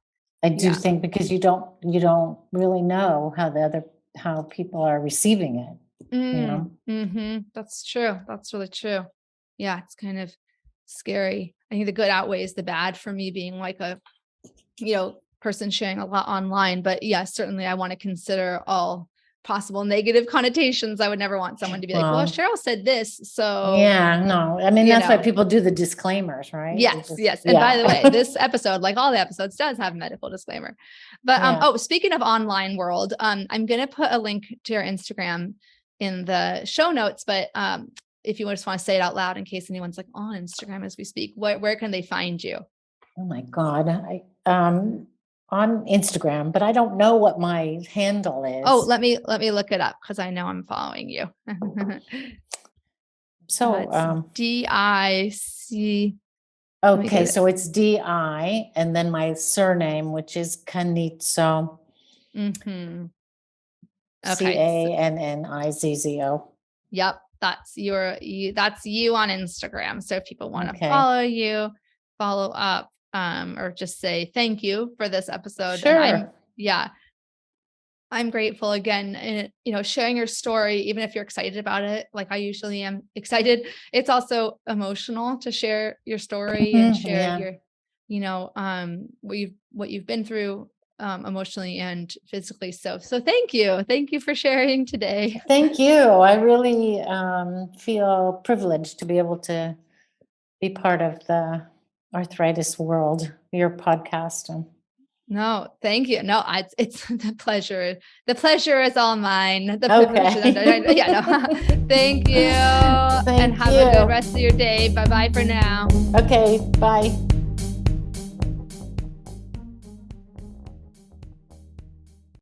I do yeah. think because you don't really know how people are receiving it, you know? That's true. That's really true. Yeah, it's kind of scary. I think the good outweighs the bad for me being like a, person sharing a lot online. But yeah, certainly I want to consider all possible negative connotations. I would never want someone to be like, well, Well, Cheryl said this. So, yeah, no, I mean, you that's why know, people do the disclaimers, right? They yes, just yes. And by yeah. the way, this episode, like all the episodes, does have a medical disclaimer. But Yeah. oh, speaking of online world, I'm gonna put a link to your Instagram in the show notes. But if you just want to say it out loud in case anyone's like on Instagram as we speak, where can they find you? Oh my God. On Instagram, but I don't know what my handle Oh, is. let me look it up because I know I'm following you. So, It's DIC. Let me okay, get it. so it's DI and then my surname, which is Canizzo, Hmm. Okay. Cannizzo. Yep, that's you on Instagram. So if people want to Okay. follow you, follow up, or just say thank you for this episode, then Sure. yeah, I'm grateful again. And sharing your story, even if you're excited about it, like I usually am excited, it's also emotional to share your story and share Yeah. your, what you've been through. emotionally and physically. So thank you. Thank you for sharing today. Thank you. I really feel privileged to be able to be part of the arthritis world, your podcast. And No, thank you. No, it's the pleasure. The pleasure is all mine. The privilege. okay. Yeah, no. Thank you. And Thank have a good you. rest of your day. Bye bye for now. Okay, bye.